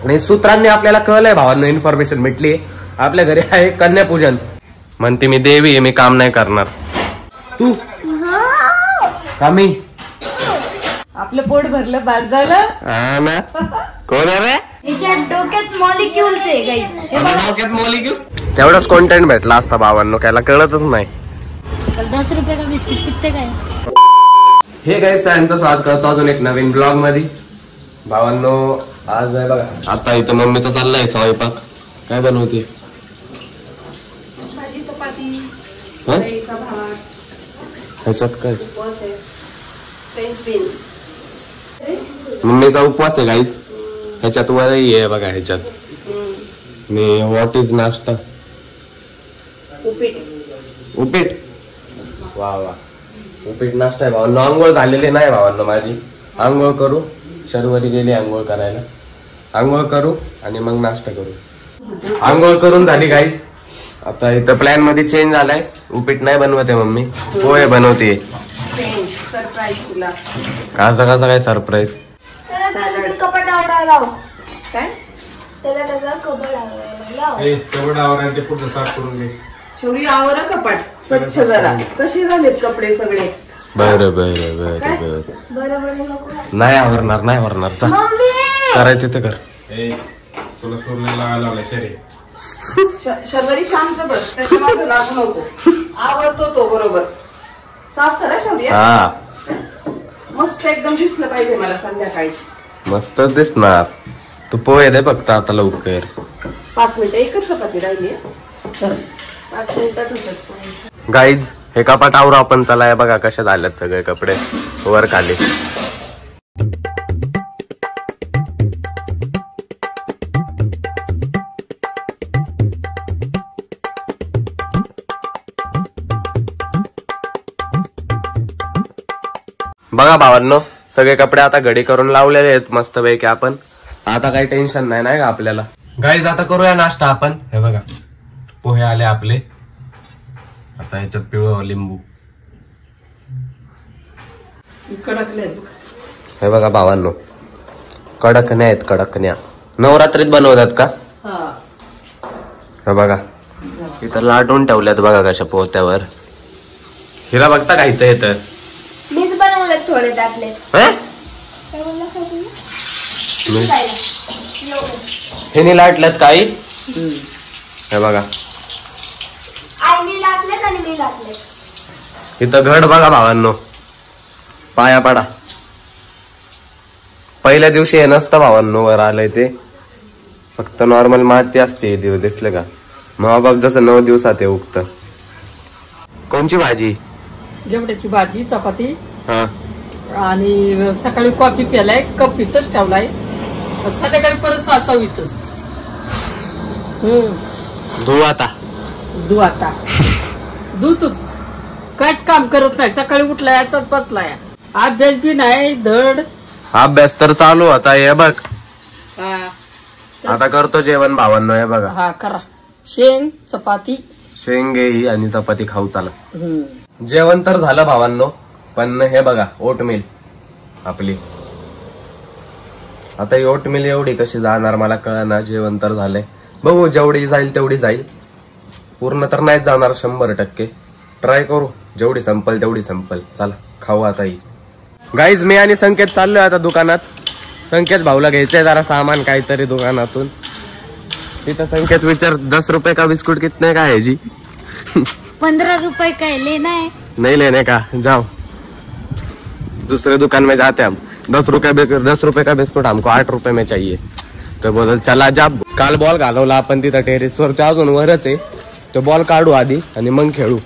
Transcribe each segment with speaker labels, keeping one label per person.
Speaker 1: आणि सूत्रांनी आपल्याला कळलंय भावांनो, इन्फॉर्मेशन भेटली आपल्या घरी आहे कन्यापूजन. म्हणते मी देवी आहे, मी काम नाही करणार. तू कामी
Speaker 2: आपलं पोट भरलं, बाद झालं.
Speaker 1: कोण आहे रे?
Speaker 2: डोक्यात मॉलिक्युल्स आहे गाईस.
Speaker 1: डोक्यात मॉलिक्युल. तेवढाच कॉन्टेंट भेटला असता भावांनो, त्याला कळतच नाही.
Speaker 2: 10 रुपये का बिस्किट किती काय.
Speaker 1: हे गाईस त्यांचं स्वागत करतो अजून एक नवीन ब्लॉग मध्ये. भावांनो आज आहे बघा, आता इथं मम्मीचा चाललाय स्वयंपाक. काय बनवते?
Speaker 2: भाजी चपाती,
Speaker 1: भात,
Speaker 2: ह्याच्यात
Speaker 1: काय
Speaker 2: फ्रेंच बीन्स.
Speaker 1: मम्मीचा उपवास आहे गाईस. ह्याच्यात वरही आहे बघा. ह्याच्यात मी व्हॉट इज नाश्ता? उपीट. वा वा, उपीट नाश्ता आहे भावांनो. आंघोळ झालेली नाही भावांनो माझी. आंघोळ करू, शर्वरी गेली आंघोळ करायला. आंघोळ करू आणि मग नाश्ता करू. आंघोळ करून झाली गाईस. आता इथं प्लॅन मध्ये चेंज झालाय. उपीट नाही बनवते मम्मी, पोहे बनवते.
Speaker 2: सरप्राईज तुला.
Speaker 1: कसा काय सरप्राईज?
Speaker 2: कपाट आवडायला काय त्याला त्याचा कपाट आवडायला
Speaker 1: पूर्ण साफ करून घे.
Speaker 2: शेवटी आवर कपाट स्वच्छ जरा. कसे झालेत कपडे सगळे?
Speaker 1: बरं बरं बरं बरं
Speaker 2: बरं.
Speaker 1: नाही आवरणार, नाही आवरणार. चा करायचे ते कर.
Speaker 3: तुला सोडण्याला
Speaker 2: शर्वरी शांत बस, त्याच्या मागे लागू नको. आवडतो तो बरोबर. साफ करा शौर्य.
Speaker 1: हा
Speaker 2: मस्त एकदम दिसलं पाहिजे मला संध्याकाळी.
Speaker 1: मस्त दिसणार. तू पोहे दे फक्त आता लवकर.
Speaker 2: 5 मिनिटं, एकच चपाती राहिली. चल 5 मिनिटात होतात.
Speaker 1: गाईज हे कपाट आवरू आपण. चला बघा कशा झाल्यात सगळे कपडे वर खाली. बघा भावांनो, सगळे कपडे आता घडी करून लावलेले आहेत मस्त पैकी आपण. आता काही टेन्शन नाही का आपल्याला. गाईज आता करूया नाश्ता आपण. हे बघा पोहे आले आपले. आता ह्याच्यात पिवळं लिंबू. हे बघा भावांनो, कडकण्या आहेत. कडकण्या नवरात्रीत बनवतात का? हे बघा इथं लाटून ठेवल्यात बघा कशा पोत्यावर. हिला बघता खायचं येतं.
Speaker 2: मीच बनवले थोडे टाकले.
Speaker 1: हे लाटल्यात काही. हे बघा
Speaker 2: आईने लागले आणि मी लागले.
Speaker 1: इथं घड बघा भावांनो, पाया पडा. पहिल्या दिवशी हे नसतं भावांनो वर आलंय ते. फक्त नॉर्मल माती असते. दिसले का? मग बाप जसं 9 दिवसात हे उगतं. कोणची भाजी?
Speaker 4: जेवढ्याची भाजी चपाती.
Speaker 1: हा
Speaker 4: आणि सकाळी कॉफी प्यालाय, कप इथंच ठेवलाय. संध्याकाळी परत सासव इथंच.
Speaker 1: धू आता.
Speaker 4: दूधच काहीच काम करत नाही. सकाळी उठलाय असंच बसलाय. अभ्यास बी नाही धड.
Speaker 1: अभ्यास तर चालू आता. हे बघ
Speaker 4: हा,
Speaker 1: आता करतो जेवण भावांनो. हे बघा
Speaker 4: हा करा. शेंग चपाती,
Speaker 1: शेंगे ही आणि चपाती खाऊ चला. जेवण तर झालं भावांनो, पण हे बघा ओटमील आपली. आता ही ओटमील एवढी कशी जाणार मला कळना. जेवण तर झालंय. बघू जेवढी जाईल तेवढी जाईल. पूर्ण तर नाही जाणार 100%. ट्राय करू. जेवढी संपल तेवढी संपल. चला खाऊ आता ही. गाईज मी आणि संकेत चाललोय आता दुकानात. संकेत भाऊला घ्यायचंय जरा सामान काहीतरी दुकानातून. तिथं संकेत विचार 10 रुपये का बिस्कुट कितने का है जी?
Speaker 2: 15 रुपए का लेना है.
Speaker 1: नहीं लेने का, जाओ दूसरे दुकान में जाते हम. 10 रुपए का बिस्कुट हमको 8 रुपए में चाहिए. तर बोल चला जा. काल बॉल घालवला आपण तिथं टेरेसवर. ते अजून वरच आहे. तो बॉल काढू आधी आणि मग खेळू.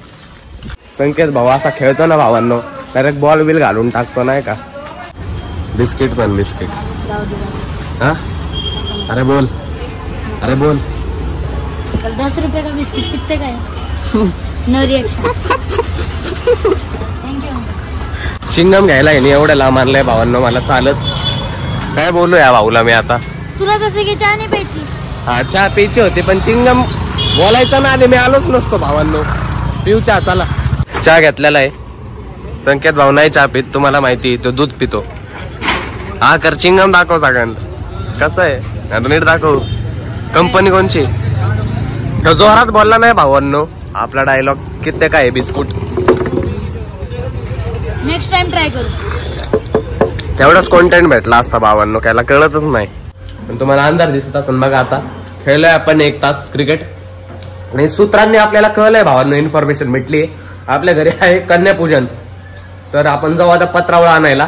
Speaker 1: संकेत भाऊ असा खेळतो ना भावांनो, डायरेक्ट बॉल बिल घालून टाकतो नाही का. बिस्किट पण बिस्किट. हा अरे बोल.
Speaker 2: 10 रुपये का बिस्किट कितने का है? No reaction. थँक्यू.
Speaker 1: चिंगम घ्यायला नाही एवढं लांब आणलंय भावांनो मला चालत. काय बोलू या भाऊला मी आता.
Speaker 2: तुला जसं की चहा नाही प्यायची.
Speaker 1: हा चहा प्यायची होती पण चिंगम बोलायचं ना आधी मी आलोच नसतो भावांनो. पिऊ चहा चला. चहा घेतलेला आहे. संकेत भाऊ नाही चहा पित तुम्हाला माहिती. तो दूध पितो. हा कर चिंगम दाखव सगळ्यांना कसं आहे. आता नीट दाखव कंपनी कोणची. जोरात बोलला नाही भावांनो. आपला डायलॉग किती काय बिस्कुट.
Speaker 2: नेक्स्ट टाइम ट्राय करू.
Speaker 1: तेवढाच कॉन्टेंट भेटला असता भावांनो. त्याला कळतच नाही. पण तुम्हाला अंधार दिसत असेल बघा. आता खेळलोय आपण 1 तास क्रिकेट आणि सूत्रांनी आपल्याला कळलंय भावांनो. इन्फॉर्मेशन भेटली. आपल्या घरी आहे कन्यापूजन. तर आपण जाऊ आता पत्रावळा आणायला.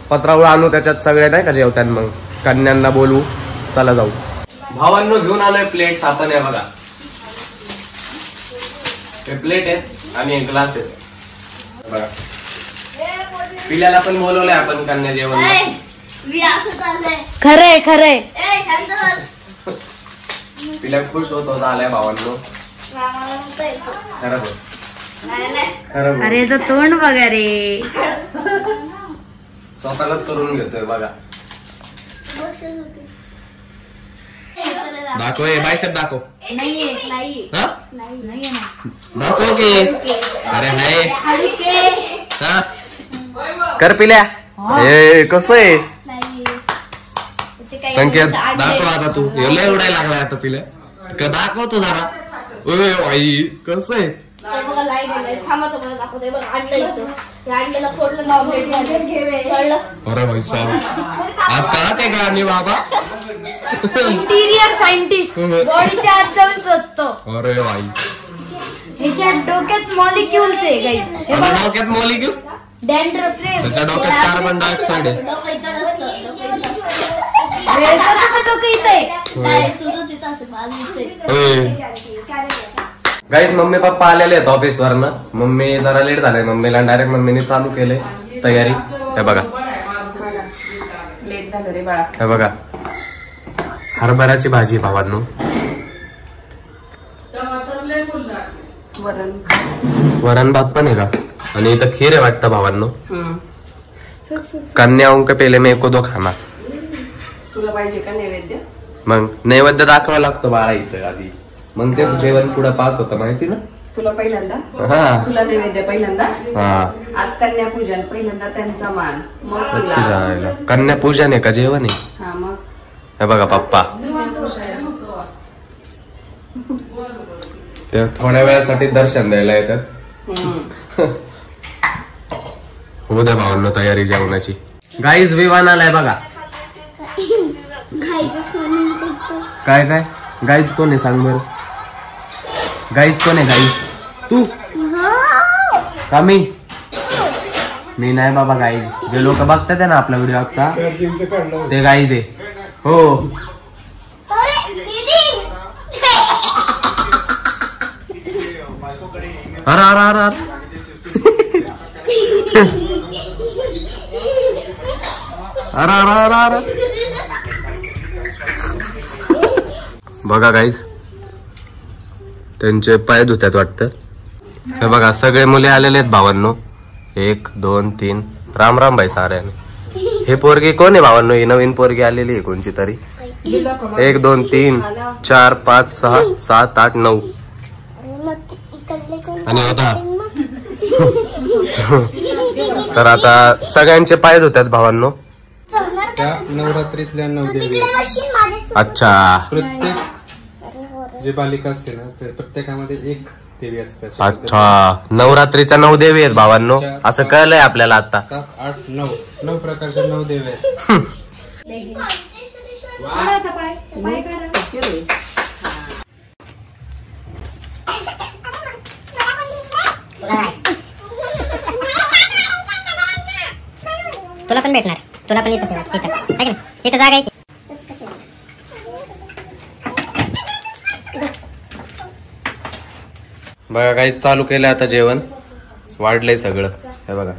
Speaker 1: पत्रावळा आणू. त्याच्यात सगळे नाही का जेवतात. मग कन्यांना बोलवू. चला जाऊ. भावांनो घेऊन आलोय प्लेट. आपण आहे बघा. हे प्लेट आहे आणि एक ग्लास आहे बघा. पिल्याला पण बोलवलंय आपण कन्या जेवण.
Speaker 2: खरंय खरंय.
Speaker 1: पिल्या खुश होत होता आलाय भावांनो. खरं बोल. खरं बोल.
Speaker 2: अरे तो तोंड बघा रे.
Speaker 1: स्वतःलाच करून घेतोय बघा. दाखव. बायसेप दाखव. हा? दाखव की. अरे हाय हा? कर पिल्या. हे कसं आहे संकेत. दाखव आता तू. लय उडायला लागलाय आता पिल्या. दाखवतो जरा. आई कसं आहे. अरे भाई साहब आज कळत आहे का आणि बाबा.
Speaker 2: इंटिरियर सायंटिस्ट बॉडीच्या आत जाऊन शोधतो.
Speaker 1: अरे भाई
Speaker 2: ह्याच्या डोक्यात मॉलिक्युल्स आहे गाईस.
Speaker 1: डोक्यात मॉलिक्यूल.
Speaker 2: डॅन्ड्रफ रे.
Speaker 1: त्याच्या डोक्यात कार्बन डायऑक्साइड आहे.
Speaker 2: डोकं इथं आहे.
Speaker 1: गाईज मम्मी पप्पा आलेले आहेत ऑफिस वरनं. मम्मी जरा लेट झाले. मम्मीला डायरेक्ट मम्मीने चालू केले तयारी. हे बघा.
Speaker 4: लेट झालं रे बाळा.
Speaker 1: हे बघा हरभऱ्याची भाजी भावांनो. वरण भात पण आहे का. आणि इथं खीर आहे वाटतं भावांनो. कन्याओं के पहिले मैं को दो खाना.
Speaker 4: तुला पाहिजे का नैवेद्य.
Speaker 1: मग नैवेद्य दाखवा लागतो बाळा इथं आधी. मग ते जेवण पुढे पास होतं माहिती ना.
Speaker 4: तुला पहिल्यांदा.
Speaker 1: हा
Speaker 4: तुला नैवेद्य पहिल्यांदा.
Speaker 1: हा
Speaker 4: आज कन्यापूजन पहिल्यांदा त्यांचा मान. मग तुला
Speaker 1: जायला. कन्यापूजन आहे का जेवण आहे.
Speaker 4: हा मग
Speaker 1: हे बघा पप्पा. ते थोड्या वेळासाठी दर्शन द्यायला येतात. होऊ द्या भावांनो तयारी जेवणाची. गाईज विमान आलाय बघा. काय काय गाईज कोण आहे सांग बरं. गाईज कोण आहे. गाईज तू का मी. मी नाही बाबा. गाईज जे लोक बघतात ना आपला व्हिडिओ आता ते गाईज आहे. हो अरे अरे अरे अरे अरे अरे अरे. बघा गाईज त्यांचे पाय धुत्यात वाटतं. हे बघा सगळे मुले आलेले आहेत भावांनो. 1 2 3. राम राम भाई साऱ्याने. हे पोरगी कोण आहे भावांनो. ही नवीन पोरगी आलेली आहे कोणची तरी. 1 2 3 4 5 6 7 8 9 आणि होता. तर आता सगळ्यांचे पाय धुत्यात भावांनो.
Speaker 3: त्या नवरात्रीतल्या 9 देवी.
Speaker 1: अच्छा.
Speaker 3: प्रत्येक जे बालिका असते ना ते प्रत्येकामध्ये एक देवी असते.
Speaker 1: अच्छा नवरात्रीच्या 9 देवी आहेत भावांनो. असं कळलंय आपल्याला आता.
Speaker 3: 7 8 9 प्रकारच्या 9 देवी आहेत.
Speaker 5: तुला पण भेटणार. तुला पण इथं ठेवा. इथं इथं जागा आहे.
Speaker 1: बघा काही चालू केलं आता जेवण. वाढलंय सगळं. हे बघा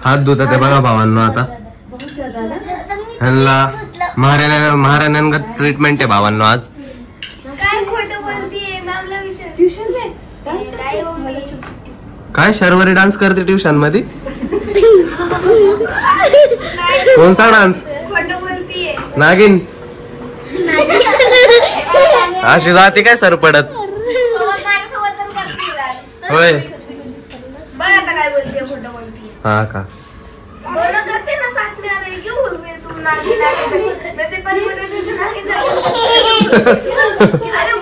Speaker 1: हात धुतात ते बघा भावांनो. आता ह्यांना महाराण्यांगत ट्रीटमेंट आहे भावांनो आज. काय शर्वरी डान्स करते ट्युशन मध्ये. कोणता डान्स. नागिन अशी जाते काय सर पडत. होय
Speaker 2: बघ आता काय बोलते. खोटं बोलते.
Speaker 1: हाँ का
Speaker 6: दोनों करते ना साथ में आ रहे क्यों बोल रहे तुम नागी नागी मैं पेपर में नागी अरे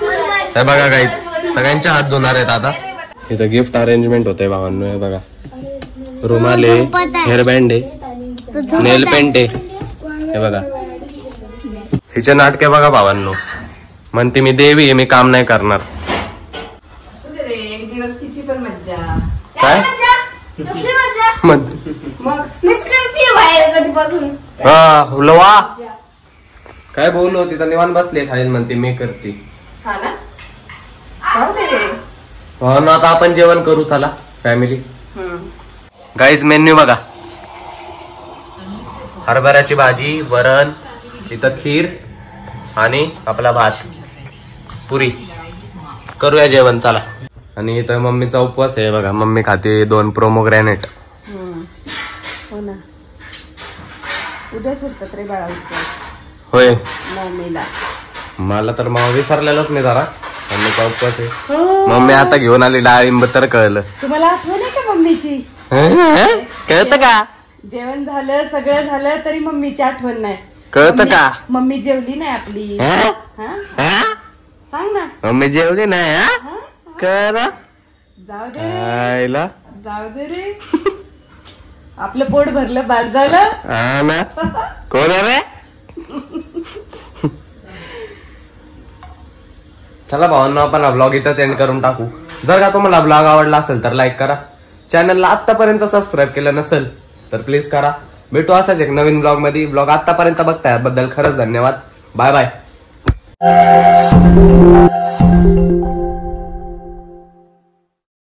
Speaker 1: हे बघा गाईज सगळ्यांचे हात धुणार आहेत आता. इथं गिफ्ट अरेंजमेंट होते भावांनो. हे बघा रुमाल आहे, हेअरबँड आहे, नेल पेंट आहे. हे बघा हिचे नाटके बघा भावांनो. म्हणते मी देवी आहे, मी काम नाही करणार.
Speaker 2: असू दे रे, एक दिवस तिची पण मज्जा.
Speaker 1: काय
Speaker 6: कसली मजा
Speaker 2: मग
Speaker 6: मिस करते बाहेर कधीपासून
Speaker 1: हा लवा काय बोललो तिथं निवांत बसले खाली. म्हणते मी करते.
Speaker 2: हा ना, राहू दे रे.
Speaker 1: हो ना. आता आपण जेवण करू चला फॅमिली. गाईज मेन्यू बघा. हरभऱ्याची भाजी, वरण, इथं खीर आणि आपला भात, पुरी. करूया जेवण चला. आणि इथं मम्मीचा उपवास आहे बघा. मम्मी खाते 2 प्रोमोग्रॅनेट.
Speaker 2: हो ना, उद्याच होतात रे बाळा उपवास.
Speaker 1: होय
Speaker 2: 9 मेला.
Speaker 1: मला तर मग विसरलेलंच नाही जरा. मम्मीचा उपवास आहे. मम्मी आता घेऊन आली डाळिंब तर कळलं.
Speaker 2: तुम्हाला आठवण आहे का मम्मीची?
Speaker 1: कळतं का?
Speaker 2: जेवण झालं, सगळं झालं तरी मम्मीची आठवण नाही.
Speaker 1: कळतं का?
Speaker 2: मम्मी जेवली नाही आपली.
Speaker 1: हा?
Speaker 2: सांग ना.
Speaker 1: मम्मी जेवली नाही हा? कळलं?
Speaker 2: जाऊ दे रे,
Speaker 1: आईला
Speaker 2: जाऊ दे रे. आपलं पोट भरलं, बाद झालं.
Speaker 1: हा ना. कोण आहे रे? चला भावांनो, आपण हा ब्लॉग इथंच एंड करून टाकू. जर का तुम्हाला ब्लॉग आवडला असेल तर लाईक करा. चॅनलला आतापर्यंत सबस्क्राईब केलं नसेल तर प्लीज करा. भेटू असाच एक नवीन ब्लॉग मध्ये. ब्लॉग आतापर्यंत बघताय बद्दल खरंच धन्यवाद. Bye bye.